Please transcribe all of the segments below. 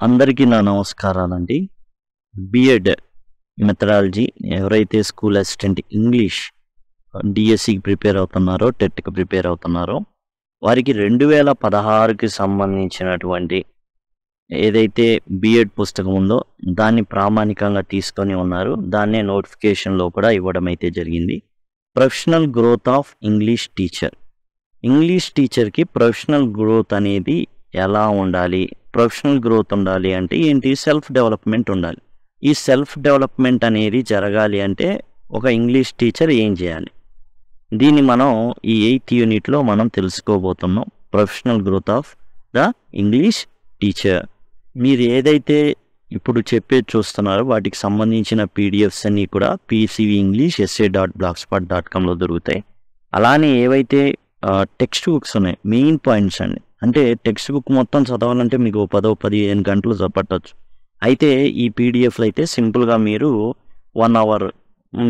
అందరికీ నా నమస్కారాలండి. బీఎడ్ మెథడాలజీ ఎవరైతే స్కూల్ అసిస్టెంట్ ఇంగ్లీష్ డిఎస్సికి ప్రిపేర్ అవుతున్నారో, టెట్‌కి ప్రిపేర్ అవుతున్నారో వారికి 2016కి సంబంధించినటువంటి ఏదైతే బీఎడ్ పుస్తకం ఉందో దాన్ని ప్రామాణికంగా తీసుకొని ఉన్నారు. దాన్నే నోటిఫికేషన్‌లో కూడా ఇవ్వడం అయితే జరిగింది. Professional growth of English teacher. English టీచర్‌కి ప్రొఫెషనల్ గ్రోత్ అనేది ఎలా ఉండాలి? ప్రొఫెషనల్ గ్రోత్ ఉండాలి అంటే ఏంటి? సెల్ఫ్ డెవలప్‌మెంట్ ఉండాలి. ఈ సెల్ఫ్ డెవలప్‌మెంట్ అనేది జరగాలి అంటే ఒక ఇంగ్లీష్ టీచర్ ఏం చేయాలి? దీన్ని మనం ఈ 8th యూనిట్‌లో మనం తెలుసుకోబోతున్నాం. Professional growth of the English teacher. మీరు ఏదైతే ఇప్పుడు చెప్పేది చూస్తున్నారో వాటికి సంబంధించిన పీడిఎఫ్స్ అన్నీ కూడా pcvenglishessay.blogspot.comలో దొరుకుతాయి. అలానే ఏవైతే టెక్స్ట్ బుక్స్ ఉన్నాయి, మెయిన్ పాయింట్స్ అండి. అంటే టెక్స్ట్ బుక్ మొత్తం చదవాలంటే మీకు 10-15 గంటలు పట్టొచ్చు. అయితే ఈ పీడిఎఫ్లు అయితే సింపుల్గా మీరు 1 అవర్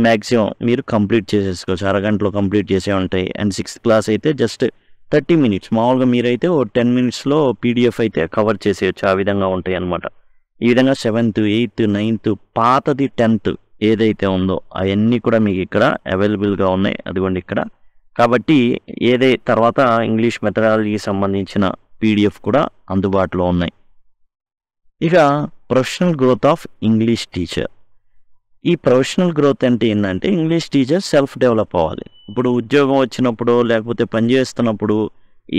మ్యాక్సిమం మీరు కంప్లీట్ చేసేసుకోవచ్చు. అరగంటలో కంప్లీట్ చేసే ఉంటాయి. అండ్ 6th క్లాస్ అయితే జస్ట్ 30 మినిట్స్. మామూలుగా మీరైతే ఓ 10 మినిట్స్లో పీడిఎఫ్ అయితే కవర్ చేసేయచ్చు. ఆ విధంగా ఉంటాయి అన్నమాట. ఈ విధంగా 7th, 8th, 9th, పాతది 10th ఏదైతే ఉందో అవన్నీ కూడా మీకు ఇక్కడ అవైలబుల్గా ఉన్నాయి. అదిగోండి ఇక్కడ. కాబట్టి తర్వాత ఇంగ్లీష్ మెథడాలజీకి సంబంధించిన పీడిఎఫ్ కూడా అందుబాటులో ఉన్నాయి. ఇక professional growth of English teacher. ఈ ప్రొఫెషనల్ గ్రోత్ అంటే ఏంటంటే ఇంగ్లీష్ టీచర్ సెల్ఫ్ డెవలప్ అవ్వాలి. ఇప్పుడు ఉద్యోగం వచ్చినప్పుడు లేకపోతే పని చేస్తున్నప్పుడు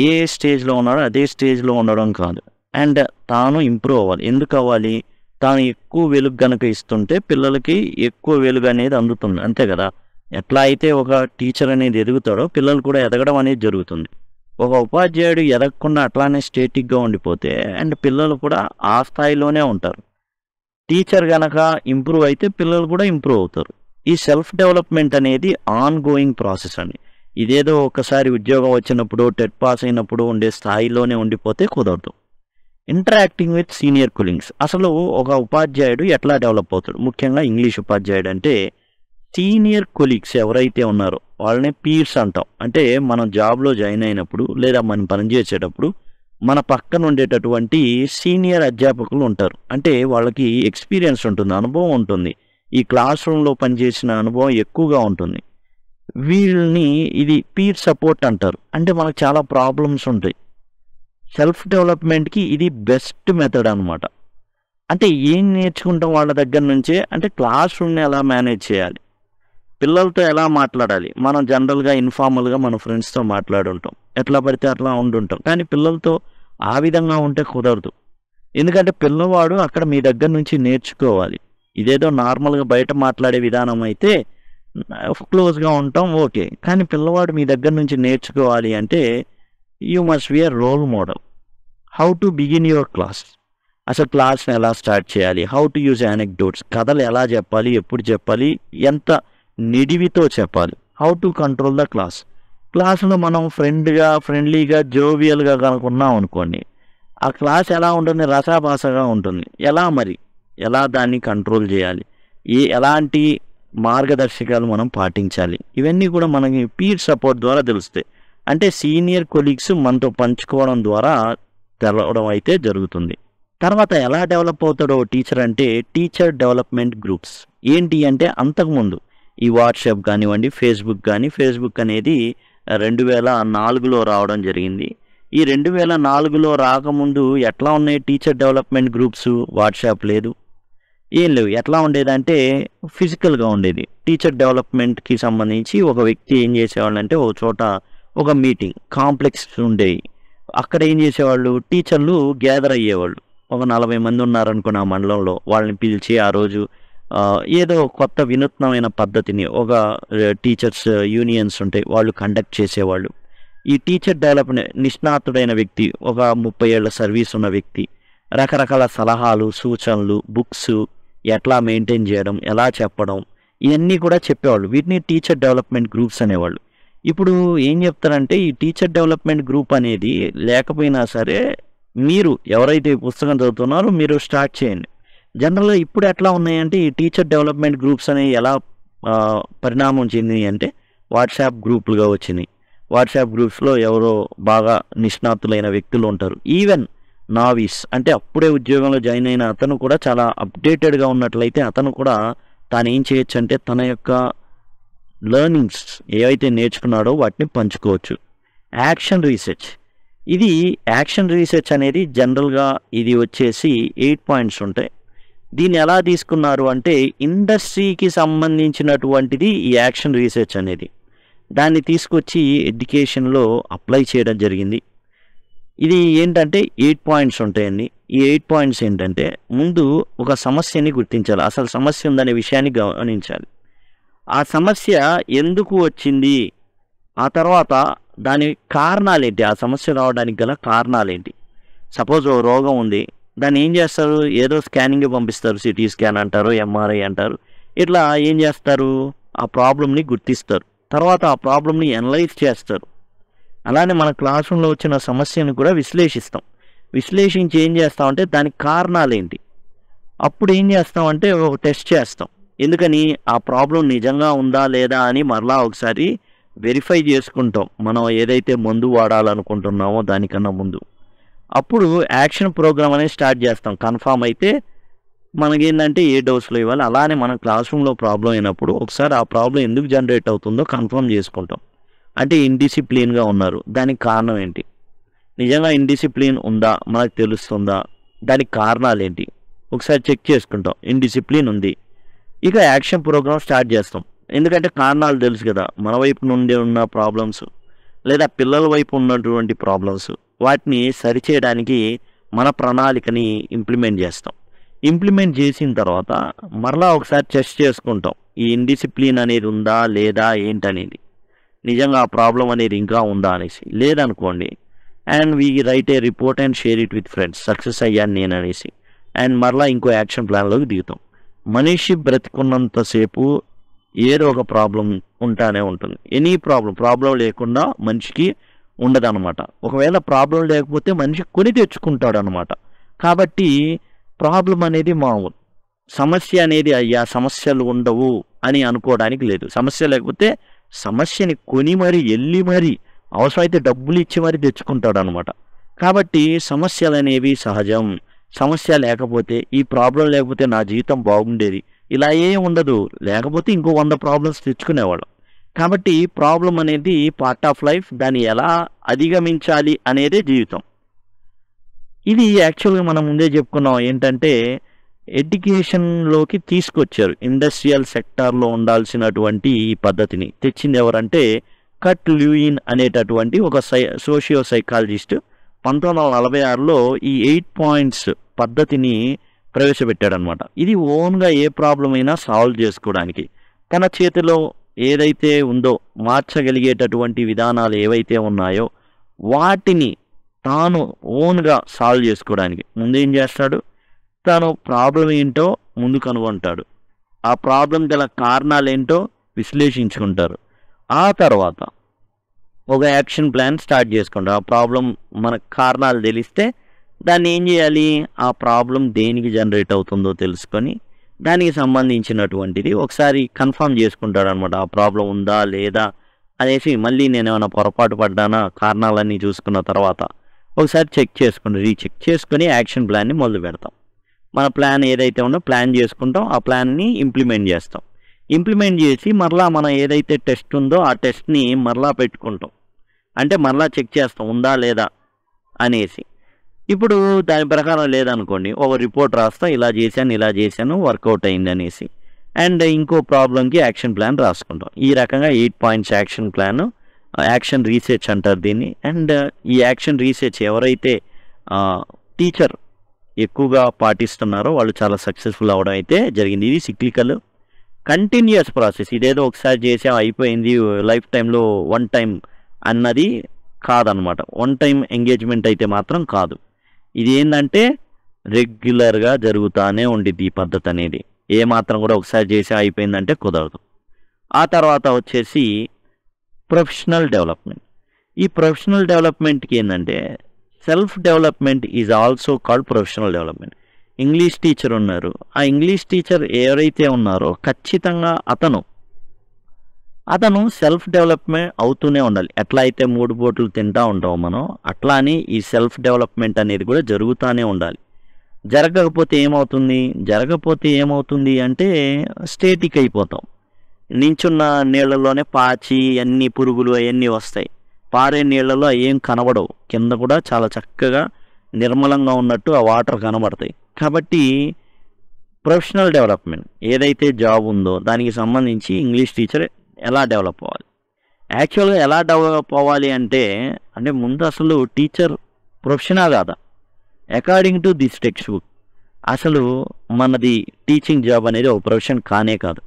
ఏ స్టేజ్లో ఉన్నాడో అదే స్టేజ్లో ఉండడం కాదు. అండ్ తాను ఇంప్రూవ్ అవ్వాలి. ఎందుకు అవ్వాలి? తాను ఎక్కువ వెలుగు కనుక ఇస్తుంటే పిల్లలకి ఎక్కువ వెలుగు అనేది అందుతుంది. అంతే కదా. ఎట్లా అయితే ఒక టీచర్ అనేది ఎదుగుతాడో పిల్లలు కూడా ఎదగడం అనేది జరుగుతుంది. ఒక ఉపాధ్యాయుడు ఎదగకుండా అట్లానే స్టేటిక్గా ఉండిపోతే అండ్ పిల్లలు కూడా ఆ స్థాయిలోనే ఉంటారు. టీచర్ గనక ఇంప్రూవ్ అయితే పిల్లలు కూడా ఇంప్రూవ్ అవుతారు. ఈ సెల్ఫ్ డెవలప్మెంట్ అనేది ఆన్ గోయింగ్ ప్రాసెస్ అండి. ఇదేదో ఒకసారి ఉద్యోగం వచ్చినప్పుడు టెట్ పాస్ అయినప్పుడు ఉండే స్థాయిలోనే ఉండిపోతే కుదరదు. Interacting with senior colleagues. అసలు ఒక ఉపాధ్యాయుడు ఎట్లా డెవలప్ అవుతాడు? ముఖ్యంగా ఇంగ్లీష్ ఉపాధ్యాయుడు అంటే సీనియర్ కొలీగ్స్ ఎవరైతే ఉన్నారో వాళ్ళని పీర్స్ అంటాం. అంటే మనం జాబ్లో జాయిన్ అయినప్పుడు లేదా మనం పనిచేసేటప్పుడు మన పక్కన ఉండేటటువంటి సీనియర్ అధ్యాపకులు ఉంటారు. అంటే వాళ్ళకి ఎక్స్పీరియన్స్ ఉంటుంది, అనుభవం ఉంటుంది. ఈ క్లాస్ రూమ్లో పనిచేసిన అనుభవం ఎక్కువగా ఉంటుంది. వీళ్ళని ఇది పీర్ సపోర్ట్ అంటారు. అంటే మనకు చాలా ప్రాబ్లమ్స్ ఉంటాయి. సెల్ఫ్ డెవలప్మెంట్కి ఇది బెస్ట్ మెథడ్ అనమాట. అంటే ఏం నేర్చుకుంటాం వాళ్ళ దగ్గర నుంచే అంటే క్లాస్ రూమ్ని ఎలా మేనేజ్ చేయాలి, పిల్లలతో ఎలా మాట్లాడాలి. మనం జనరల్గా ఇన్ఫార్మల్గా మన ఫ్రెండ్స్తో మాట్లాడుంటాం, ఎట్లా పడితే అట్లా ఉండుంటాం. కానీ పిల్లలతో ఆ విధంగా ఉంటే కుదరదు. ఎందుకంటే పిల్లవాడు అక్కడ మీ దగ్గర నుంచి నేర్చుకోవాలి. ఇదేదో నార్మల్గా బయట మాట్లాడే విధానం అయితే క్లోజ్గా ఉంటాం, ఓకే. కానీ పిల్లవాడు మీ దగ్గర నుంచి నేర్చుకోవాలి అంటే you must be a role model. How to begin your class. అసలు క్లాస్ని ఎలా స్టార్ట్ చేయాలి, హౌ టు యూజ్ యానెక్డోట్స్. కథలు ఎలా చెప్పాలి, ఎప్పుడు చెప్పాలి, ఎంత నిడివితో చెప్పాలి. How to control the class. క్లాసులో మనం ఫ్రెండ్లీగా జోవియల్గా కనుక ఉన్నాం అనుకోండి, ఆ క్లాస్ ఎలా ఉంటుంది? రసాభాసగా ఉంటుంది. ఎలా దాన్ని కంట్రోల్ చేయాలి, ఎలాంటి మార్గదర్శకాలు మనం పాటించాలి, ఇవన్నీ కూడా మనకి పీర్ సపోర్ట్ ద్వారా తెలుస్తాయి. అంటే సీనియర్ కొలీగ్స్ మనతో పంచుకోవడం ద్వారా తెలవడం అయితే జరుగుతుంది. తర్వాత ఎలా డెవలప్ అవుతాడో టీచర్ అంటే టీచర్ డెవలప్మెంట్ గ్రూప్స్. ఏంటి అంటే అంతకుముందు ఈ వాట్సాప్ కానివ్వండి, ఫేస్బుక్ అనేది 2004లో రావడం జరిగింది. ఈ 2004లో రాకముందు ఎట్లా ఉన్నాయి టీచర్ డెవలప్మెంట్ గ్రూప్స్? వాట్సాప్ లేదు, ఏం లేవు. ఎట్లా ఉండేదంటే ఫిజికల్గా ఉండేది. టీచర్ డెవలప్మెంట్కి సంబంధించి ఒక వ్యక్తి ఏం చేసేవాళ్ళంటే ఒక చోట ఒక మీటింగ్ కాంప్లెక్స్ ఉండేవి. అక్కడ ఏం చేసేవాళ్ళు? టీచర్లు గ్యాదర్ అయ్యేవాళ్ళు. ఒక 40 మంది ఉన్నారనుకున్న ఆ మండలంలో వాళ్ళని పిలిచి ఆ రోజు ఏదో కొత్త వినూత్నమైన పద్ధతిని ఒక టీచర్స్ యూనియన్స్ ఉంటాయి, వాళ్ళు కండక్ట్ చేసేవాళ్ళు. ఈ టీచర్ డెవలప్మెంట్ నిష్ణాతుడైన వ్యక్తి, ఒక 30 ఏళ్ల సర్వీస్ ఉన్న వ్యక్తి రకరకాల సలహాలు, సూచనలు, బుక్స్ ఎట్లా మెయింటైన్ చేయడం, ఎలా చెప్పడం, ఇవన్నీ కూడా చెప్పేవాళ్ళు. వీటిని టీచర్ డెవలప్మెంట్ గ్రూప్స్ అనేవాళ్ళు. ఇప్పుడు ఏం చెప్తారంటే ఈ టీచర్ డెవలప్మెంట్ గ్రూప్ అనేది లేకపోయినా సరే మీరు ఎవరైతే ఈ పుస్తకం చదువుతున్నారో మీరు స్టార్ట్ చేయండి. జనరల్గా ఇప్పుడు ఎట్లా ఉన్నాయంటే ఈ టీచర్ డెవలప్మెంట్ గ్రూప్స్ అనేవి ఎలా పరిణామం చెందినాయి అంటే వాట్సాప్ గ్రూపులుగా వచ్చినాయి. వాట్సాప్ గ్రూప్స్లో ఎవరో బాగా నిష్ణాతులైన వ్యక్తులు ఉంటారు. ఈవెన్ నావిస్ అంటే అప్పుడే ఉద్యోగంలో జాయిన్ అయిన అతను కూడా చాలా అప్డేటెడ్గా ఉన్నట్లయితే అతను కూడా తాను ఏం చేయొచ్చు అంటే తన యొక్క లెర్నింగ్స్ ఏవైతే నేర్చుకున్నాడో వాటిని పంచుకోవచ్చు. యాక్షన్ రీసెర్చ్, ఇది యాక్షన్ రీసెర్చ్ అనేది జనరల్గా ఇది వచ్చేసి 8 పాయింట్స్ ఉంటాయి. దీన్ని ఎలా తీసుకున్నారు అంటే ఇండస్ట్రీకి సంబంధించినటువంటిది ఈ యాక్షన్ రీసెర్చ్ అనేది. దాన్ని తీసుకొచ్చి ఎడ్యుకేషన్లో అప్లై చేయడం జరిగింది. ఇది ఏంటంటే 8 పాయింట్స్ ఉంటాయండి. ఈ 8 పాయింట్స్ ఏంటంటే ముందు ఒక సమస్యని గుర్తించాలి, అసలు సమస్య ఉందనే విషయాన్ని గమనించాలి. ఆ సమస్య ఎందుకు వచ్చింది, ఆ తర్వాత దాని కారణాలేంటి, ఆ సమస్య రావడానికి గల కారణాలేంటి. సపోజ్ ఓ రోగం ఉంది, దాన్ని ఏం చేస్తారు, ఏదో స్కానింగ్ పంపిస్తారు, సిటీ స్కాన్ అంటారు, ఎంఆర్ఐ అంటారు. ఇట్లా ఏం చేస్తారు, ఆ ప్రాబ్లమ్ని గుర్తిస్తారు, తర్వాత ఆ ప్రాబ్లమ్ని అనలైజ్ చేస్తారు. అలానే మన క్లాస్ రూమ్లో వచ్చిన సమస్యను కూడా విశ్లేషిస్తాం. విశ్లేషించి ఏం చేస్తామంటే దానికి కారణాలేంటి, అప్పుడు ఏం చేస్తామంటే ఒక టెస్ట్ చేస్తాం. ఎందుకని, ఆ ప్రాబ్లం నిజంగా ఉందా లేదా అని మరలా ఒకసారి వెరిఫై చేసుకుంటాం, మనం ఏదైతే మందు వాడాలనుకుంటున్నామో దానికన్నా ముందు. అప్పుడు యాక్షన్ ప్రోగ్రామ్ అనేది స్టార్ట్ చేస్తాం. కన్ఫామ్ అయితే మనకేంటంటే ఏ డోసులో ఇవ్వాలి. అలానే మన క్లాస్ రూమ్లో ప్రాబ్లం అయినప్పుడు ఒకసారి ఆ ప్రాబ్లం ఎందుకు జనరేట్ అవుతుందో కన్ఫర్మ్ చేసుకుంటాం. అంటే ఇండిసిప్లిన్గా ఉన్నారు, దానికి కారణం ఏంటి, నిజంగా ఇండిసిప్లిన్ ఉందా మనకు తెలుస్తుందా, దానికి కారణాలు ఏంటి ఒకసారి చెక్ చేసుకుంటాం. ఇండిసిప్లిన్ ఉంది, ఇక యాక్షన్ ప్రోగ్రామ్ స్టార్ట్ చేస్తాం. ఎందుకంటే కారణాలు తెలుసు కదా, మన వైపు నుండి ఉన్న ప్రాబ్లమ్స్ లేదా పిల్లల వైపు ఉన్నటువంటి ప్రాబ్లమ్స్, వాటిని సరిచేయడానికి మన ప్రణాళికని ఇంప్లిమెంట్ చేస్తాం. ఇంప్లిమెంట్ చేసిన తర్వాత మరలా ఒకసారి టెస్ట్ చేసుకుంటాం, ఈ ఇండిసిప్లిన్ అనేది ఉందా లేదా ఏంటనేది, నిజంగా ఆ ప్రాబ్లం అనేది ఇంకా ఉందా అనేసి. లేదనుకోండి and we write A report and share it with friends, success అయ్యాను నేను అనేసి. అండ్ మరలా ఇంకో యాక్షన్ ప్లాన్లోకి దిగుతాం. మనిషి బ్రతికున్నంతసేపు ఏదో ఒక ప్రాబ్లం ఉంటానే ఉంటుంది. ఎనీ ప్రాబ్లం లేకుండా మనిషికి ఉండదన్నమాట. ఒకవేళ ప్రాబ్లం లేకపోతే మనిషి కొని తెచ్చుకుంటాడు అనమాట. కాబట్టి ప్రాబ్లం అనేది మామూలు, సమస్య అనేది అయ్యా సమస్యలు ఉండవు అని అనుకోవడానికి లేదు. సమస్య లేకపోతే సమస్యని కొని మరి వెళ్ళి మరి అవసరమైతే డబ్బులు ఇచ్చి మరి తెచ్చుకుంటాడు అనమాట. కాబట్టి సమస్యలు అనేవి సహజం. సమస్య లేకపోతే, ఈ ప్రాబ్లం లేకపోతే నా జీవితం బాగుండేది, ఇలా ఏం ఉండదు, లేకపోతే ఇంకో 100 ప్రాబ్లమ్స్ తెచ్చుకునేవాళ్ళం. కాబట్టి ప్రాబ్లం అనేది పార్ట్ ఆఫ్ లైఫ్, దాన్ని ఎలా అధిగమించాలి అనేదే జీవితం. ఇది యాక్చువల్గా మనం ముందే చెప్పుకున్నాం ఏంటంటే ఎడ్యుకేషన్లోకి తీసుకొచ్చారు. ఇండస్ట్రియల్ సెక్టార్లో ఉండాల్సినటువంటి ఈ పద్ధతిని తెచ్చింది ఎవరంటే కట్ ల్యూయిన్ అనేటటువంటి ఒక సోషియో సైకాలజిస్ట్ 1946లో ఈ 8 పాయింట్స్ పద్ధతిని ప్రవేశపెట్టాడనమాట. ఇది ఓన్గా ఏ ప్రాబ్లం అయినా సాల్వ్ చేసుకోవడానికి, తన చేతిలో ఏదైతే ఉందో మార్చగలిగేటటువంటి విధానాలు ఏవైతే ఉన్నాయో వాటిని తాను ఓన్గా సాల్వ్ చేసుకోవడానికి ముందు ఏం చేస్తాడు, తను ప్రాబ్లం ఏంటో ముందు కనుగొంటాడు, ఆ ప్రాబ్లం గల కారణాలు ఏంటో విశ్లేషించుకుంటారు. ఆ తర్వాత ఒక యాక్షన్ ప్లాన్ స్టార్ట్ చేసుకుంటారు. ఆ ప్రాబ్లం మనకు కారణాలు తెలిస్తే దాన్ని ఏం చేయాలి, ఆ ప్రాబ్లం దేనికి జనరేట్ అవుతుందో తెలుసుకొని దానికి సంబంధించినటువంటిది ఒకసారి కన్ఫర్మ్ చేసుకుంటాడు అనమాట. ఆ ప్రాబ్లం ఉందా లేదా అనేసి మళ్ళీ నేను ఏమైనా పొరపాటు పడ్డానా కారణాలన్నీ చూసుకున్న తర్వాత ఒకసారి రీచెక్ చేసుకొని యాక్షన్ ప్లాన్ని మొదలు పెడతాం. మన ప్లాన్ ఏదైతే ఉందో ప్లాన్ చేసుకుంటాం, ఆ ప్లాన్ని ఇంప్లిమెంట్ చేస్తాం. ఇంప్లిమెంట్ చేసి మరలా మనం ఏదైతే టెస్ట్ ఉందో ఆ టెస్ట్ని మరలా పెట్టుకుంటాం. అంటే మరలా చెక్ చేస్తాం ఉందా లేదా అనేసి. ఇప్పుడు దాని ప్రకారం లేదనుకోండి ఒక రిపోర్ట్ రాస్తాం, ఇలా చేశాను వర్కౌట్ అయింది అనేసి. అండ్ ఇంకో ప్రాబ్లంకి యాక్షన్ ప్లాన్ రాసుకుంటాం. ఈ రకంగా 8 points action plan, action research అంటారు దీన్ని. అండ్ ఈ యాక్షన్ రీసెర్చ్ ఎవరైతే టీచర్ ఎక్కువగా పాటిస్తున్నారో వాళ్ళు చాలా సక్సెస్ఫుల్ అవ్వడం అయితే జరిగింది. ఇది సిక్లికల్ కంటిన్యూస్ ప్రాసెస్, ఇదేదో ఒకసారి చేసాం అయిపోయింది లైఫ్ టైంలో 1 టైం అన్నది కాదనమాట. 1 టైం ఎంగేజ్మెంట్ అయితే మాత్రం కాదు. ఇది ఏంటంటే రెగ్యులర్గా జరుగుతూనే ఉండిద్ది ఈ పద్ధతి అనేది. ఏమాత్రం కూడా ఒకసారి చేసి అయిపోయిందంటే కుదరదు. ఆ తర్వాత వచ్చేసి ప్రొఫెషనల్ డెవలప్మెంట్. ఈ ప్రొఫెషనల్ డెవలప్మెంట్కి ఏంటంటే self development is also called professional development. English teacher ఉన్నారు, ఆ ఇంగ్లీష్ టీచర్ ఎవరైతే ఉన్నారో ఖచ్చితంగా అతను అతను సెల్ఫ్ డెవలప్మెంట్ అవుతూనే ఉండాలి. ఎట్లా అయితే 3 పూటలు తింటా ఉంటామో మనం, అట్లా అని ఈ సెల్ఫ్ డెవలప్మెంట్ అనేది కూడా జరుగుతూనే ఉండాలి. జరగకపోతే ఏమవుతుంది అంటే స్టేటిక్ అయిపోతాం. నించున్న నీళ్ళలోనే పాచి అన్ని పురుగులు అవన్నీ వస్తాయి. పారే నీళ్ళలో ఏం కనబడవు. కింద కూడా చాలా చక్కగా నిర్మలంగా ఉన్నట్టు ఆ వాటర్ కనబడతాయి. కాబట్టి ప్రొఫెషనల్ డెవలప్మెంట్ ఏదైతే జాబ్ ఉందో దానికి సంబంధించి ఇంగ్లీష్ టీచర్ ఎలా డెవలప్ అవ్వాలి? యాక్చువల్గా ఎలా డెవలప్ అవ్వాలి అంటే ముందు అసలు టీచర్ ప్రొఫెషనా కాదా? According to this text book అసలు మనది టీచింగ్ జాబ్ అనేది ఒక ప్రొఫెషన్ కానే కాదు.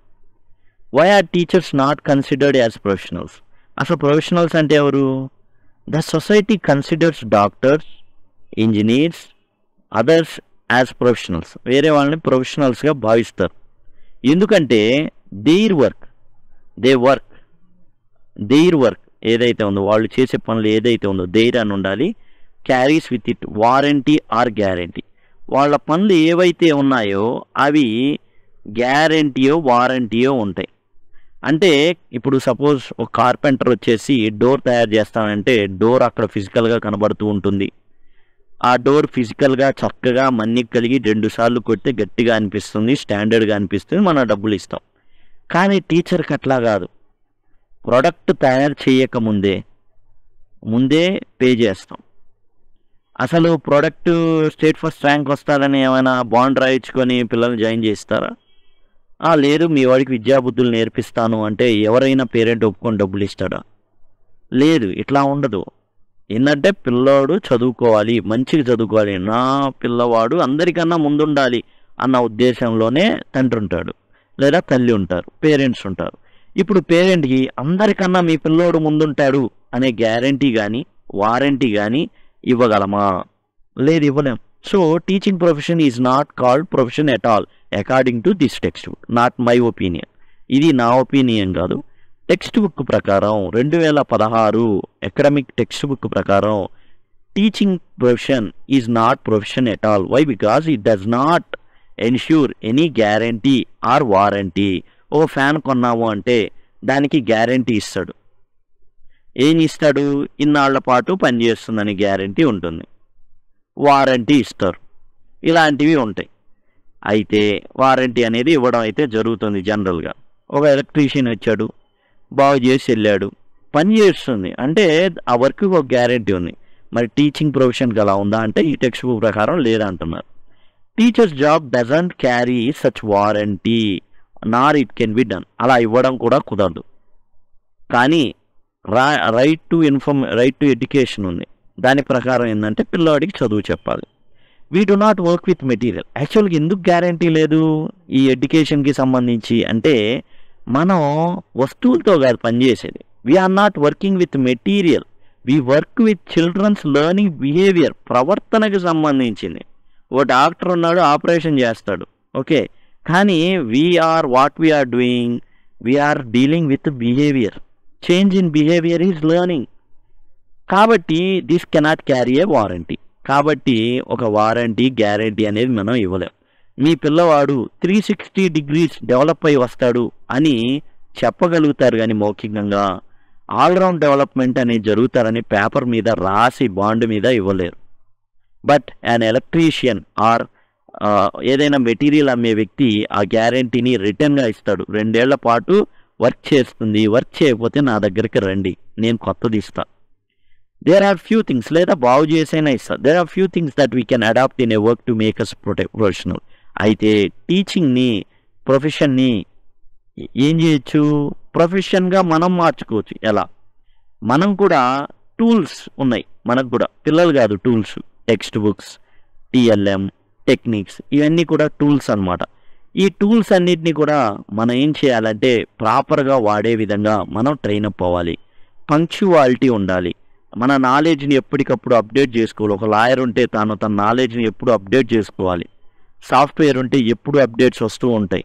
Why are teachers not considered as professionals? అసలు ప్రొఫెషనల్స్ అంటే ఎవరు? The society considers doctors, engineers, others as professionals. వేరే వాళ్ళని ప్రొఫెషనల్స్గా భావిస్తారు. ఎందుకంటే దేర్ వర్క్ ఏదైతే ఉందో, వాళ్ళు చేసే పనులు ఏదైతే ఉందో దేర్ అని ఉండాలి. Carries with it warranty or guarantee. వాళ్ళ పనులు ఏవైతే ఉన్నాయో అవి గ్యారంటీయో వారంటీయో ఉంటాయి. అంటే ఇప్పుడు సపోజ్ ఒక కార్పెంటర్ వచ్చేసి డోర్ తయారు చేస్తానంటే డోర్ అక్కడ ఫిజికల్గా కనబడుతూ ఉంటుంది. ఆ డోర్ ఫిజికల్గా చక్కగా మన్నిక కలిగి 2 సార్లు కొడితే గట్టిగా అనిపిస్తుంది, స్టాండర్డ్గా అనిపిస్తుంది, మనం డబ్బులు ఇస్తాం. కానీ టీచర్కి అట్లా కాదు. ప్రోడక్ట్ తయారు చేయకముందే పే చేస్తాం. అసలు ప్రోడక్ట్ స్టేట్ ఫస్ట్ ర్యాంక్ వస్తారని ఏమైనా బాండ్ రాయించుకొని పిల్లల్ని జాయిన్ చేస్తారా? లేదు, మీ వాడికి విద్యాబుద్ధులు నేర్పిస్తాను అంటే ఎవరైనా పేరెంట్ ఒప్పుకొని డబ్బులు ఇస్తాడా? లేదు, ఇట్లా ఉండదు. ఏంటంటే పిల్లోడు చదువుకోవాలి, మంచిగా చదువుకోవాలి, నా పిల్లవాడు అందరికన్నా ముందుండాలి అన్న ఉద్దేశంలోనే తండ్రి ఉంటాడు, లేదా తల్లి ఉంటారు, పేరెంట్స్ ఉంటారు. ఇప్పుడు పేరెంట్కి అందరికన్నా మీ పిల్లోడు ముందుంటాడు అనే గ్యారంటీ కానీ వారంటీ కానీ ఇవ్వగలమా? లేదు, ఇవ్వలేం. So teaching profession is not called profession at all according to this text book. Not my opinion. ఇది నా ఒపీనియన్ కాదు. టెక్స్ట్ బుక్ ప్రకారం 2016 అకాడమిక్ టెక్స్ట్ బుక్ ప్రకారం teaching profession is not profession at all. Why? Because it does not ensure any guarantee or warranty. ఓ fan కొన్నాము అంటే దానికి guarantee ఇస్తాడు. ఏం ఇస్తాడు? ఇన్నాళ్ల పాటు పనిచేస్తుందని గ్యారంటీ ఉంటుంది, వారంటీ ఇస్తారు, ఇలాంటివి ఉంటాయి. అయితే వారంటీ అనేది ఇవ్వడం అయితే జరుగుతుంది జనరల్గా. ఒక ఎలక్ట్రీషియన్ వచ్చాడు, బాగు చేసి వెళ్ళాడు, పని చేస్తుంది అంటే ఆ వర్క్కి ఒక గ్యారంటీ ఉంది. మరి టీచింగ్ ప్రొఫెషన్కి అలా ఉందా అంటే ఈ టెక్స్ట్ బుక్ ప్రకారం లేదంటున్నారు. Teachers job doesn't carry such warranty Nar it can be done. అలా ఇవ్వడం కూడా కుదరదు. కానీ రైట్ టు ఎడ్యుకేషన్ ఉంది. దాని ప్రకారం ఏంటంటే పిల్లవాడికి చదువు చెప్పాలి. We do not work with material. యాక్చువల్గా ఎందుకు గ్యారంటీ లేదు ఈ ఎడ్యుకేషన్కి సంబంధించి అంటే మనం వస్తువులతో కాదు పనిచేసేది. We're not working with material, we work with children's learning behaviour. ప్రవర్తనకి సంబంధించింది. ఓ డాక్టర్ ఉన్నాడు, ఆపరేషన్ చేస్తాడు, ఓకే. కానీ we're dealing with behaviour. Change in behaviour is learning. కాబట్టి this cannot carry a warranty. కాబట్టి ఒక వారంటీ గ్యారంటీ అనేది మనం ఇవ్వలేం. మీ పిల్లవాడు 360 degrees డెవలప్ అయి వస్తాడు అని చెప్పగలుగుతారు, కానీ మౌఖికంగా ఆల్రౌండ్ డెవలప్మెంట్ అనేది జరుగుతారని పేపర్ మీద రాసి బాండ్ మీద ఇవ్వలేరు. బట్ యాన్ ఎలక్ట్రీషియన్ ఆర్ ఏదైనా మెటీరియల్ అమ్మే వ్యక్తి ఆ గ్యారంటీని రిటర్న్గా ఇస్తాడు. 2 ఏళ్ల పాటు వర్క్ చేస్తుంది, వర్క్ చేయకపోతే నా దగ్గరికి రండి, నేను కొత్తది ఇస్తా. దేర్ ఆర్ ఫ్యూ థింగ్స్, లేదా బాగు చేసైనా ఇస్తా. There are few things that we can adapt in a work to make us professional. అయితే టీచింగ్ని, ప్రొఫెషన్ని ఏం చేయొచ్చు? ప్రొఫెషన్గా మనం మార్చుకోవచ్చు. ఎలా? మనం కూడా టూల్స్ ఉన్నాయి మనకు కూడా, పిల్లలు కాదు tools. Text books, TLM, techniques, ఇవన్నీ కూడా టూల్స్ అన్నమాట. ఈ టూల్స్ అన్నిటినీ కూడా మనం ఏం చేయాలంటే ప్రాపర్గా వాడే విధంగా మనం ట్రైన్ అప్ అవ్వాలి. పంక్చువాలిటీ ఉండాలి. మన నాలెడ్జ్ని ఎప్పటికప్పుడు అప్డేట్ చేసుకోవాలి. ఒక లాయర్ ఉంటే తన నాలెడ్జ్ని ఎప్పుడు అప్డేట్ చేసుకోవాలి. సాఫ్ట్వేర్ ఉంటే ఎప్పుడు అప్డేట్స్ వస్తూ ఉంటాయి.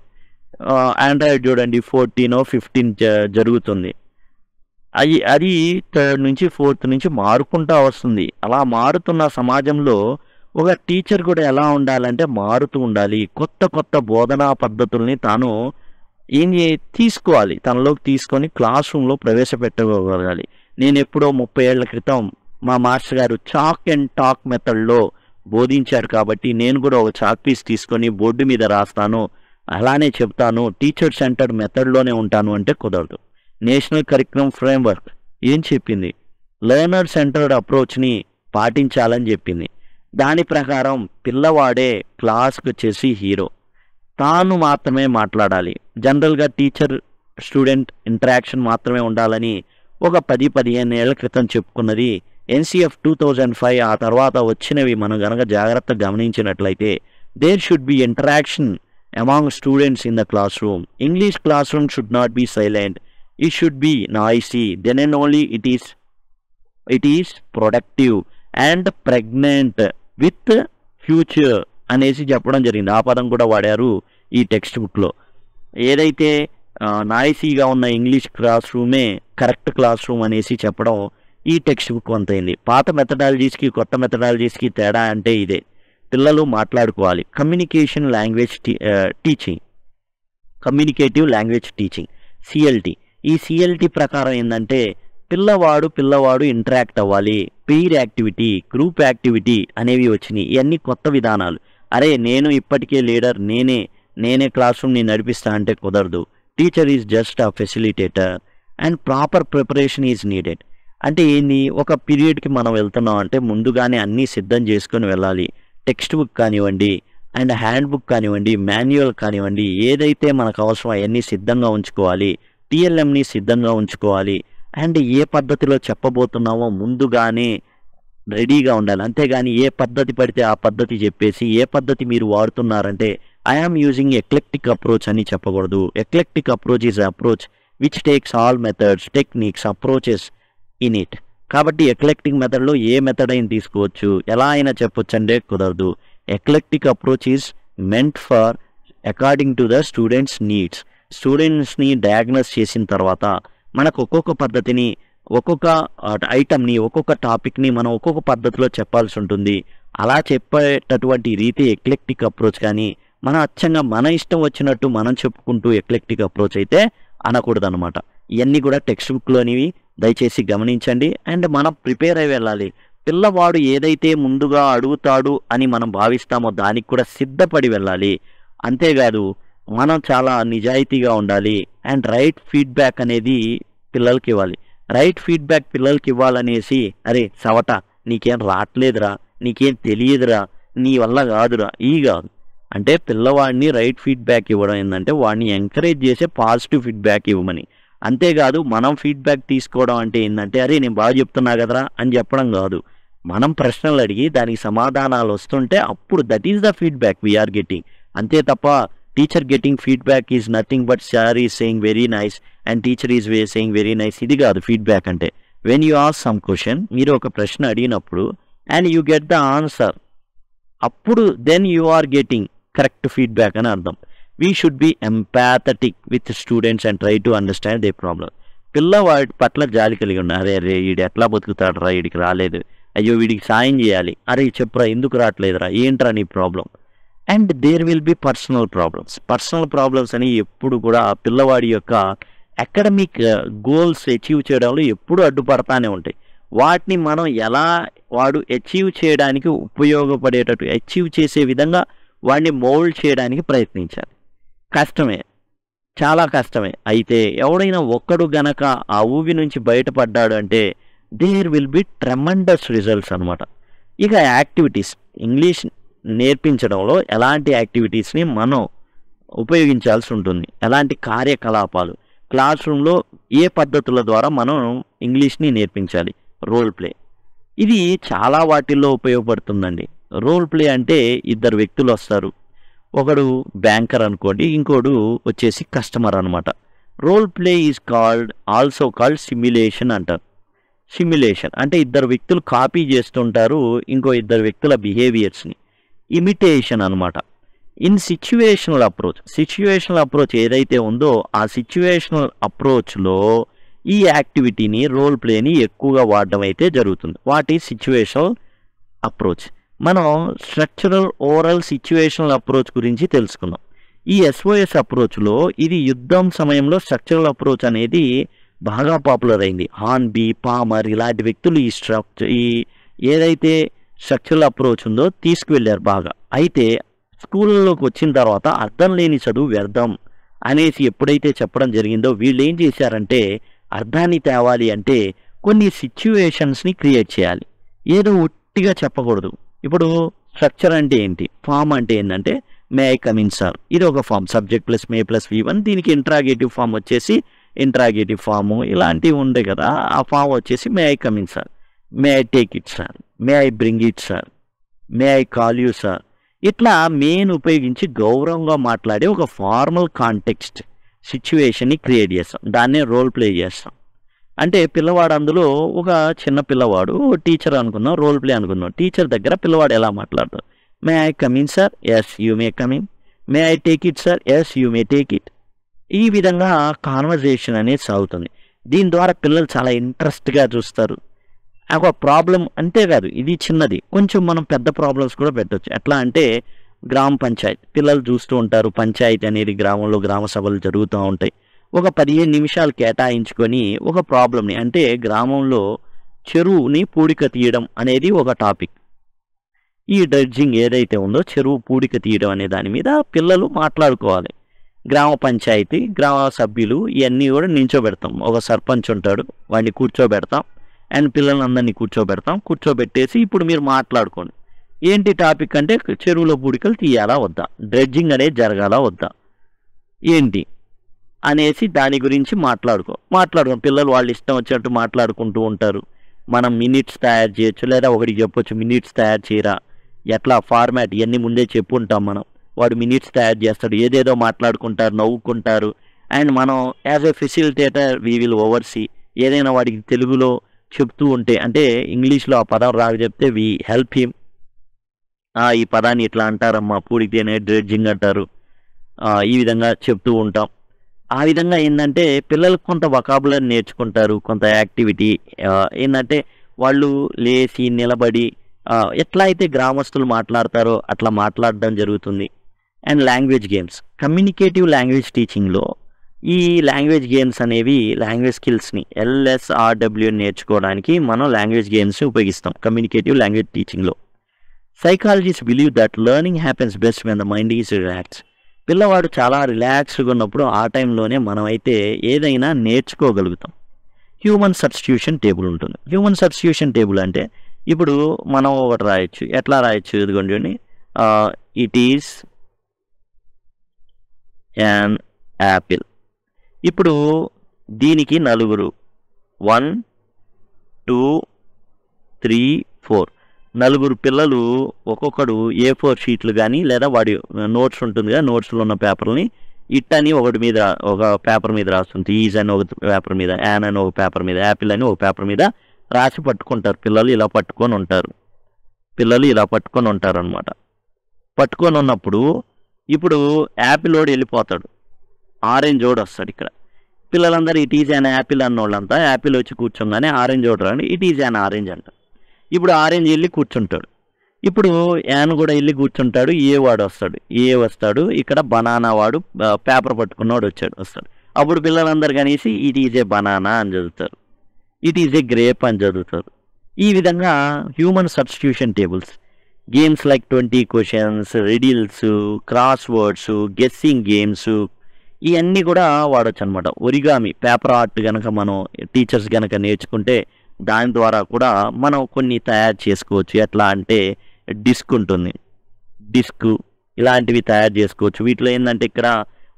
ఆండ్రాయిడ్ చూడండి 14 or 15 జరుగుతుంది. అది 3rd నుంచి 4th నుంచి మారుకుంటూ వస్తుంది. అలా మారుతున్న సమాజంలో ఒక టీచర్ కూడా ఎలా ఉండాలంటే మారుతూ ఉండాలి. కొత్త కొత్త బోధనా పద్ధతుల్ని తాను తీసుకోవాలి, తనలోకి తీసుకొని క్లాస్ రూమ్లో ప్రవేశపెట్టగలగాలి. నేను ఎప్పుడో 30 ఏళ్ల క్రితం మా మాస్టర్ గారు చాక్ అండ్ టాక్ మెథడ్లో బోధించారు కాబట్టి నేను కూడా ఒక చాక్ పీస్ తీసుకొని బోర్డు మీద రాస్తాను, అలానే చెప్తాను, టీచర్ సెంటర్డ్ మెథడ్లోనే ఉంటాను అంటే కుదరదు. నేషనల్ కరిక్యులం ఫ్రేమ్వర్క్ ఏం చెప్పింది? లెర్నర్ సెంటర్డ్ అప్రోచ్ని పాటించాలని చెప్పింది. దాని ప్రకారం పిల్లవాడే క్లాస్కి వచ్చేసి హీరో, తాను మాత్రమే మాట్లాడాలి. జనరల్గా టీచర్ స్టూడెంట్ ఇంటరాక్షన్ మాత్రమే ఉండాలని ఒక 10-15 ఏళ్ల క్రితం చెప్పుకున్నది NCF 2005. ఆ తర్వాత వచ్చినవి మనం గనక జాగ్రత్తగా గమనించినట్లయితే there should be interaction among students in the class room. English class room should not be silent, it should be noisy, then and only it is productive and pregnant with future అనేసి చెప్పడం జరిగింది. ఆ పదం కూడా వాడారు ఈ text బుక్లో. ఏదైతే నాయిసీగా ఉన్న ఇంగ్లీష్ క్లాస్ రూమే కరెక్ట్ క్లాస్ రూమ్ అనేసి చెప్పడం ఈ టెక్స్ట్ బుక్ వంతైంది. పాత మెథడాలజీస్కి కొత్త మెథడాలజీస్కి తేడా అంటే ఇదే. పిల్లలు మాట్లాడుకోవాలి. Communication language teaching, communicative language teaching, CLT. ఈ CLT ప్రకారం ఏంటంటే పిల్లవాడు ఇంటరాక్ట్ అవ్వాలి. పెయిర్ యాక్టివిటీ, గ్రూప్ యాక్టివిటీ అనేవి వచ్చినాయి. ఇవన్నీ కొత్త విధానాలు. అరే నేను ఇప్పటికే లీడర్, నేనే క్లాస్ రూమ్ని నడిపిస్తా అంటే కుదరదు. Teacher is just a facilitator and proper preparation is needed. అంటే ఏంది? ఒక పీరియడ్కి మనం వెళ్తున్నాం అంటే ముందుగానే అన్నీ సిద్ధం చేసుకొని వెళ్ళాలి. టెక్స్ట్ బుక్ కానివ్వండి, అండ్ హ్యాండ్ బుక్ కానివ్వండి, మాన్యువల్ కానివ్వండి, ఏదైతే మనకు అవసరం అవన్నీ సిద్ధంగా ఉంచుకోవాలి. TLMని సిద్ధంగా ఉంచుకోవాలి. అండ్ ఏ పద్ధతిలో చెప్పబోతున్నామో ముందుగానే రెడీగా ఉండాలి. అంతేగాని ఏ పద్ధతి పడితే ఆ పద్ధతి చెప్పేసి ఏ పద్ధతి మీరు వాడుతున్నారంటే ఐఆమ్ యూజింగ్ ఎక్లెక్టిక్ అప్రోచ్ అని చెప్పకూడదు. Eclectic approach is approach which takes all methods, techniques, approaches in it. కాబట్టి ఎక్లెక్టిక్ మెథడ్లో ఏ మెథడ్ అయినా తీసుకోవచ్చు, ఎలా అయినా చెప్పొచ్చు అంటే కుదరదు. Eclectic approach is meant for according to the students needs. స్టూడెంట్స్ని డయాగ్నోస్ చేసిన తర్వాత మనకు ఒక్కొక్క పద్ధతిని, ఒక్కొక్క ఐటమ్ని, ఒక్కొక్క టాపిక్ని మనం ఒక్కొక్క పద్ధతిలో చెప్పాల్సి ఉంటుంది. అలా చెప్పేటటువంటి రీతి ఎక్లెక్టిక్ అప్రోచ్. కానీ మన అచ్చంగా మన ఇష్టం వచ్చినట్టు మనం చెప్పుకుంటూ ఎక్లెక్టిక్ అప్రోచ్ అయితే అనకూడదు అనమాట. ఇవన్నీ కూడా టెక్స్ట్ బుక్లోనివి, దయచేసి గమనించండి. అండ్ మనం ప్రిపేర్ అయి వెళ్ళాలి. పిల్లవాడు ఏదైతే ముందుగా అడుగుతాడు అని మనం భావిస్తామో దానికి కూడా సిద్ధపడి వెళ్ళాలి. అంతేకాదు మనం చాలా నిజాయితీగా ఉండాలి. అండ్ రైట్ ఫీడ్బ్యాక్ అనేది పిల్లలకి ఇవ్వాలి. రైట్ ఫీడ్బ్యాక్ పిల్లలకి ఇవ్వాలనేసి అరే సవట నీకేం రావట్లేదురా, నీకేం తెలియదురా, నీ వల్ల కాదురా, కాదు. అంటే పిల్లవాడిని రైట్ ఫీడ్బ్యాక్ ఇవ్వడం ఏంటంటే వాడిని ఎంకరేజ్ చేసే పాజిటివ్ ఫీడ్బ్యాక్ ఇవ్వమని. అంతేకాదు మనం ఫీడ్బ్యాక్ తీసుకోవడం అంటే ఏంటంటే అరే నేను బాగా చెప్తున్నా కదరా అని చెప్పడం కాదు. మనం ప్రశ్నలు అడిగి దానికి సమాధానాలు వస్తుంటే అప్పుడు that is the feedback we're getting. అంతే తప్ప teacher getting feedback is nothing but sir is saying very nice and teacher is saying very nice, ఇది కాదు ఫీడ్బ్యాక్ అంటే. When you ask some question, మీరు ఒక ప్రశ్న అడిగినప్పుడు and you get the answer, అప్పుడు then you are getting correct feedback అని అర్థం. We should be empathetic with students and try to understand they problem. పిల్లవాడి పట్ల జాలి కలిగి ఉన్నారు. అరే వీడు ఎట్లా బతుకుతాడు రా, వీడికి రాలేదు, అయ్యో వీడికి సాయం చేయాలి, అరే చెప్పురా ఎందుకు రావట్లేదురా, ఏంట్రా నీ problem. And there will be personal problems అని ఎప్పుడు కూడా పిల్లవాడి యొక్క అకాడమిక్ గోల్స్ అచీవ్ చేయడంలో ఎప్పుడు అడ్డుపడతానే ఉంటాయి. వాటిని మనం ఎలా వాడు అచీవ్ చేయడానికి ఉపయోగపడేటట్టు అచీవ్ చేసే విధంగా వాడిని మోల్డ్ చేయడానికి ప్రయత్నించాలి. కష్టమే, చాలా కష్టమే. అయితే ఎవడైనా ఒక్కడు గనక ఆ ఊబి నుంచి బయటపడ్డాడు అంటే there will be tremendous results అనమాట. ఇక యాక్టివిటీస్, ఇంగ్లీష్ నేర్పించడంలో ఎలాంటి యాక్టివిటీస్ని మనం ఉపయోగించాల్సి ఉంటుంది, ఎలాంటి కార్యకలాపాలు, క్లాస్ రూమ్లో ఏ పద్ధతుల ద్వారా మనం ఇంగ్లీష్ని నేర్పించాలి. రోల్ ప్లే ఇది చాలా వాటిల్లో ఉపయోగపడుతుందండి. రోల్ ప్లే అంటే ఇద్దరు వ్యక్తులు వస్తారు, ఒకడు బ్యాంకర్ అనుకోండి, ఇంకోడు వచ్చేసి కస్టమర్ అనమాట. Role play is also called simulation అంటారు. సిమ్యులేషన్ అంటే ఇద్దరు వ్యక్తులు కాపీ చేస్తుంటారు ఇంకో ఇద్దరు వ్యక్తుల బిహేవియర్స్ని. ఇమిటేషన్ అనమాట. ఇన్ సిచ్యువేషనల్ అప్రోచ్ ఏదైతే ఉందో ఆ సిచ్యువేషనల్ అప్రోచ్లో ఈ యాక్టివిటీని, రోల్ ప్లేని ఎక్కువగా వాడడం అయితే జరుగుతుంది. వాటి సిచ్యువేషనల్ అప్రోచ్. మనం స్ట్రక్చరల్ ఓరల్ సిచ్యువేషనల్ అప్రోచ్ గురించి తెలుసుకుందాం. ఈ ఎస్ఓఎస్ అప్రోచ్లో ఇది యుద్ధం సమయంలో స్ట్రక్చరల్ అప్రోచ్ అనేది బాగా పాపులర్ అయింది. హార్న్బీ, పామర్ ఇలాంటి వ్యక్తులు ఈ ఏదైతే స్ట్రక్చరల్ అప్రోచ్ ఉందో తీసుకువెళ్ళారు బాగా. అయితే స్కూళ్ళలోకి వచ్చిన తర్వాత అర్థం లేని చదువు వ్యర్థం అనేసి ఎప్పుడైతే చెప్పడం జరిగిందో వీళ్ళు ఏం చేశారంటే అర్థాన్ని తేవాలి అంటే కొన్ని సిచ్యువేషన్స్ని క్రియేట్ చేయాలి. ఏదో ఒట్టిగా చెప్పకూడదు. ఇప్పుడు స్ట్రక్చర్ అంటే ఏంటి, ఫామ్ అంటే ఏంటంటే మే ఐ కమ్ ఇన్ సార్, ఇది ఒక ఫామ్, సబ్జెక్ట్ ప్లస్ మే ప్లస్ V1. దీనికి ఇంట్రాగేటివ్ ఫామ్ వచ్చేసి ఇంట్రాగేటివ్ ఫాము ఇలాంటివి ఉండే కదా, ఆ ఫామ్ వచ్చేసి మే I come in sir, May I take it sir, may I bring it sir, may I call you sir. ఇట్లా మేన్ ఉపయోగించి గౌరవంగా మాట్లాడే ఒక ఫార్మల్ కాంటెక్స్ట్ సిచ్యువేషన్ని క్రియేట్ చేస్తాం. దాన్నే రోల్ ప్లే చేస్తాం. అంటే పిల్లవాడు అందులో ఒక చిన్న పిల్లవాడు టీచర్ అనుకుందాం, రోల్ ప్లే అనుకుందాం. టీచర్ దగ్గర పిల్లవాడు ఎలా మాట్లాడతాడు, may I come in sir, yes you may come in, may I take it sir, yes you may take it. ఈ విధంగా కాన్వర్జేషన్ అనేది సాగుతుంది. దీని ద్వారా పిల్లలు చాలా ఇంట్రెస్ట్గా చూస్తారు. ఒక ప్రాబ్లం అంతేకాదు, ఇది చిన్నది, కొంచెం మనం పెద్ద ప్రాబ్లమ్స్ కూడా పెట్టవచ్చు. ఎట్లా అంటే గ్రామ పంచాయతీ పిల్లలు చూస్తూ ఉంటారు. పంచాయతీ అనేది గ్రామంలో గ్రామ సభలు జరుగుతూ ఉంటాయి. ఒక 15 నిమిషాలు కేటాయించుకొని ఒక ప్రాబ్లమ్ని, అంటే గ్రామంలో చెరువుని పూడిక తీయడం అనేది ఒక టాపిక్. ఈ డ్రెడ్జింగ్ ఏదైతే ఉందో చెరువు పూడిక తీయడం అనే దాని మీద పిల్లలు మాట్లాడుకోవాలి. గ్రామ పంచాయతీ, గ్రామ సభ్యులు ఇవన్నీ కూడా నించోబెడతాం. ఒక సర్పంచ్ ఉంటాడు, వాడిని కూర్చోబెడతాం. అండ్ పిల్లలందరినీ కూర్చోబెట్టేసి ఇప్పుడు మీరు మాట్లాడుకోండి. ఏంటి టాపిక్ అంటే చెరువులో పూడికలు తీయాలా వద్దా, డ్రెడ్జింగ్ అనేది జరగాలా వద్దా, ఏంటి అనేసి దాని గురించి మాట్లాడుకో. పిల్లలు వాళ్ళు ఇష్టం వచ్చినట్టు మాట్లాడుకుంటూ ఉంటారు. మనం మినిట్స్ తయారు చేయొచ్చు, లేదా ఒకటి చెప్పొచ్చు, మినిట్స్ తయారు చేయరా, ఎట్లా ఫార్మాట్ ఇవన్నీ ముందే చెప్పుంటాం మనం. వాడు మినిట్స్ తయారు చేస్తాడు, ఏదేదో మాట్లాడుకుంటారు, నవ్వుకుంటారు. అండ్ మనం as a facilitator we will overseas. ఏదైనా వాడికి తెలుగులో చెప్తూ ఉంటే, అంటే ఇంగ్లీష్లో ఆ పదం రాక చెప్తే వీ హెల్ప్ హిమ్. ఈ పదాన్ని ఇట్లా అంటారమ్మా, పూడితేనే డ్రెడ్జింగ్ అంటారు, ఈ విధంగా చెప్తూ ఉంటాం. ఆ విధంగా ఏంటంటే పిల్లలకు కొంత వొకాబులరీ నేర్చుకుంటారు, కొంత యాక్టివిటీ. ఏంటంటే వాళ్ళు లేచి నిలబడి ఎట్లా అయితే గ్రామస్తులు మాట్లాడతారో అట్లా మాట్లాడడం జరుగుతుంది. And language games, communicative language టీచింగ్లో ఈ లాంగ్వేజ్ గేమ్స్ అనేవి లాంగ్వేజ్ స్కిల్స్ని LSRW నేర్చుకోవడానికి మనం లాంగ్వేజ్ గేమ్స్ని ఉపయోగిస్తాం కమ్యూనికేటివ్ లాంగ్వేజ్ టీచింగ్లో. Psychologist believe that learning happens best when the mind is relax. పిల్లవాడు చాలా రిలాక్స్డ్గా ఉన్నప్పుడు ఆ టైంలోనే మనమైతే ఏదైనా నేర్చుకోగలుగుతాం. హ్యూమన్ సబ్స్టిట్యూషన్ టేబుల్ ఉంటుంది. హ్యూమన్ సబ్స్టిట్యూషన్ టేబుల్ అంటే ఇప్పుడు మనం ఒకటి రాయొచ్చు. ఎట్లా రాయొచ్చు, ఇదిగోండి, ఇట్ ఈస్ యాన్ యాపిల్. ఇప్పుడు దీనికి నలుగురు, 1 2 3 4 నలుగురు పిల్లలు ఒక్కొక్కడు A4 షీట్లు కానీ లేదా వాడి నోట్స్ ఉంటుంది కదా, నోట్స్లో ఉన్న పేపర్ని ఇట్ అని ఒక పేపర్ మీద రాస్తుంది. ఈజ్ అని ఒక పేపర్ మీద, యాన్ అని ఒక పేపర్ మీద, యాపిల్ అని ఒక పేపర్ మీద రాసి పట్టుకుంటారు. పిల్లలు ఇలా పట్టుకొని ఉంటారు అనమాట. పట్టుకొని ఉన్నప్పుడు ఇప్పుడు యాపిల్ ఓడి వెళ్ళిపోతాడు, ఆరెంజ్ ఓడి వస్తాడు. ఇక్కడ పిల్లలందరూ ఇట్ ఈజ్ యాన్ యాపిల్ అన్నోళ్ళంతా యాపిల్ వచ్చి కూర్చోగానే ఆరెంజ్ ఓడి రాండి, ఇట్ ఈజ్ యాన్ ఆరెంజ్ అంట. ఇప్పుడు ఆరెంజ్ వెళ్ళి కూర్చుంటాడు. ఇప్పుడు యాన్ కూడా వెళ్ళి కూర్చుంటాడు. ఏ వస్తాడు. ఇక్కడ బనానా వాడు పేపర్ పట్టుకున్నవాడు వస్తాడు. అప్పుడు పిల్లలందరూ కనేసి ఇట్ ఈజ్ ఏ బనానా అని చదువుతారు, ఇట్ ఈజ్ ఏ గ్రేప్ అని చదువుతారు. ఈ విధంగా human substitution tables, games like 20 questions, riddles, cross words, guessing games ఇవన్నీ కూడా వాడచ్చు అనమాట. ఒరిగామి పేపర్ ఆర్ట్ కనుక మనం టీచర్స్ కనుక నేర్చుకుంటే దాని ద్వారా కూడా మనం కొన్ని తయారు చేసుకోవచ్చు. ఎట్లా అంటే డిస్క్ ఉంటుంది, ఇలాంటివి తయారు చేసుకోవచ్చు. వీటిలో ఏంటంటే ఇక్కడ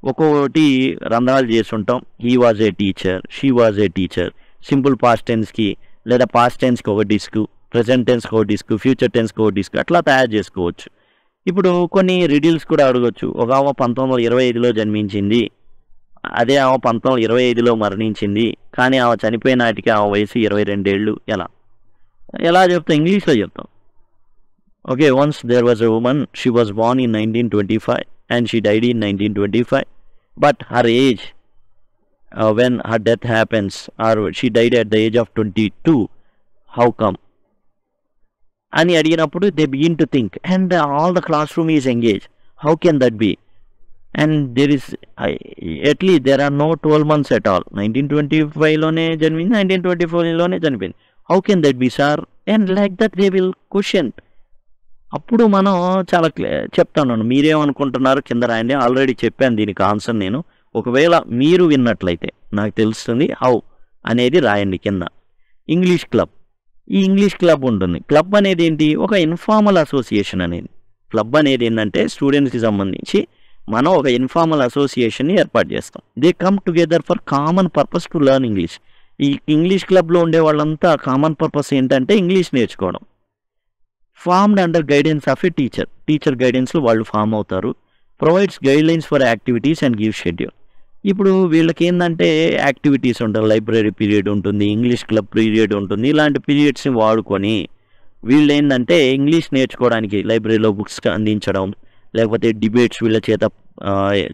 ఒక్కొక్కటి రంధ్రాలు చేస్తుంటాం. He was a teacher, she was a teacher, simple past టెన్స్కి లేదా పాస్ట్ టెన్స్కి ఒక డిస్క్, ప్రజెంట్ టెన్స్కి ఒక డిస్క్, ఫ్యూచర్ టెన్స్కి ఒక డిస్క్ అట్లా తయారు చేసుకోవచ్చు. ఇప్పుడు కొన్ని రిడిల్స్ కూడా అడగవచ్చు. ఒక ఆమె 1925లో జన్మించింది, అదే ఆమె 1925లో మరణించింది, కానీ ఆమె చనిపోయిన నాటికి ఆమె వయసు 22 ఏళ్ళు. ఎలా చెప్తాం, ఇంగ్లీష్లో చెప్తాం. Okay, once there was a woman, she was born in 1925 and she died in 1925, but her age when her death happens or she died at the age of 22, how come అని అడిగినప్పుడు they begin to think and all the class room is engage, how can that be? And there are no 12 months at all. 1925లోనే చనిపోయింది, 1924లోనే చనిపోయింది. How can that B sir? And like that they will question. అప్పుడు మనం చాలా చెప్తాను, మీరేమనుకుంటున్నారు కింద రాయండి. ఆల్రెడీ చెప్పాను దీనికి ఆన్సర్ నేను. ఒకవేళ మీరు విన్నట్లయితే నాకు తెలుస్తుంది హౌ అనేది రాయండి కింద. English club. ఈ ఇంగ్లీష్ క్లబ్ ఉంటుంది. క్లబ్ అనేది ఏంటి? ఒక ఇన్ఫార్మల్ అసోసియేషన్ అనేది. క్లబ్ అనేది ఏంటంటే స్టూడెంట్స్కి సంబంధించి మనం ఒక ఇన్ఫార్మల్ అసోసియేషన్ని ఏర్పాటు చేస్తాం. They come together for common purpose to learn English. ఈ ఇంగ్లీష్ క్లబ్లో ఉండే వాళ్ళంతా కామన్ పర్పస్ ఏంటంటే ఇంగ్లీష్ నేర్చుకోవడం. Formed under guidance of a teacher గైడెన్స్లో వాళ్ళు ఫామ్ అవుతారు. Provides guidelines for activities and give schedule. ఇప్పుడు వీళ్ళకి ఏంటంటే యాక్టివిటీస్ ఉంటాయి, లైబ్రరీ పీరియడ్ ఉంటుంది, ఇంగ్లీష్ క్లబ్ పీరియడ్ ఉంటుంది. ఇలాంటి పీరియడ్స్ని వాడుకొని వీళ్ళు ఏంటంటే ఇంగ్లీష్ నేర్చుకోవడానికి లైబ్రరీలో బుక్స్ అందించడం, లేకపోతే డిబేట్స్ వీళ్ళ చేత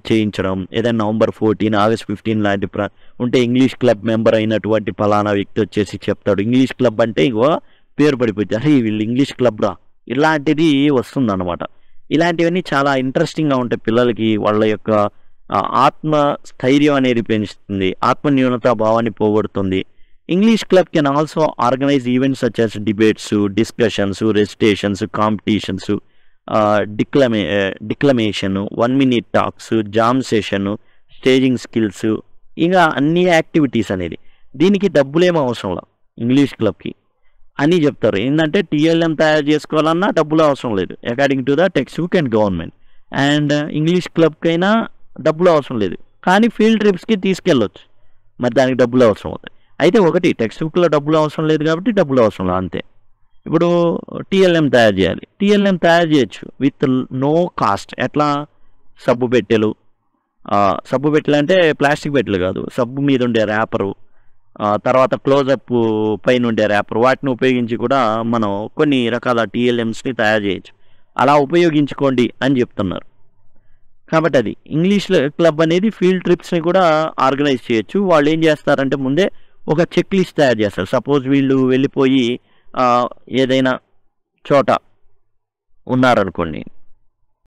చేయించడం. ఏదైనా November 14, August 15 లాంటి ఉంటే ఇంగ్లీష్ క్లబ్ మెంబర్ అయినటువంటి ఫలానా వ్యక్తి వచ్చేసి చెప్తాడు. ఇంగ్లీష్ క్లబ్ అంటే ఇగో పేరు పడిపోతుంది, అరే వీళ్ళు ఇంగ్లీష్ క్లబ్ రా, ఇలాంటిది వస్తుందన్నమాట. ఇలాంటివన్నీ చాలా ఇంట్రెస్టింగ్గా ఉంటాయి పిల్లలకి. వాళ్ళ యొక్క ఆత్మ స్థైర్యం అనేది పెంచుతుంది, ఆత్మన్యూనతా భావాన్ని పోగొడుతుంది. English club can also organise events such as debates, discussions, recitations, competitions, declamation, 1 minute talks, jam session, staging skills, ఇంకా అన్ని యాక్టివిటీస్ అనేది. దీనికి డబ్బులేమో అవసరంలా ఇంగ్లీష్ క్లబ్కి అని చెప్తారు. ఏంటంటే TLM తయారు చేసుకోవాలన్నా డబ్బులు అవసరం లేదు, according to the text book and government. And English క్లబ్కైనా డబ్బులు అవసరం లేదు, కానీ ఫీల్డ్ ట్రిప్స్కి తీసుకెళ్ళొచ్చు, మరి దానికి డబ్బులు అవసరం అవుతాయి. అయితే ఒకటి టెక్స్ట్ బుక్లో డబ్బులు అవసరం లేదు కాబట్టి డబ్బులు అవసరం లేదు అంతే. ఇప్పుడు TLM తయారు చేయాలి, TLM తయారు చేయొచ్చు విత్ నో కాస్ట్. ఎట్లా? సబ్బు పెట్టెలు అంటే ప్లాస్టిక్ పెట్టెలు కాదు, సబ్బు మీద ఉండే ర్యాపరు, తర్వాత క్లోజప్ పైన ఉండే ర్యాపర్, వాటిని ఉపయోగించి కూడా మనం కొన్ని రకాల TLMస్ని తయారు చేయొచ్చు. అలా ఉపయోగించుకోండి అని చెప్తున్నారు. కాబట్టి అది ఇంగ్లీష్ క్లబ్ అనేది ఫీల్డ్ ట్రిప్స్ని కూడా ఆర్గనైజ్ చేయొచ్చు. వాళ్ళు ఏం చేస్తారంటే ముందే ఒక చెక్ లిస్ట్ తయారు చేస్తారు. సపోజ్ వీళ్ళు వెళ్ళిపోయి ఏదైనా చోట ఉన్నారనుకోండి,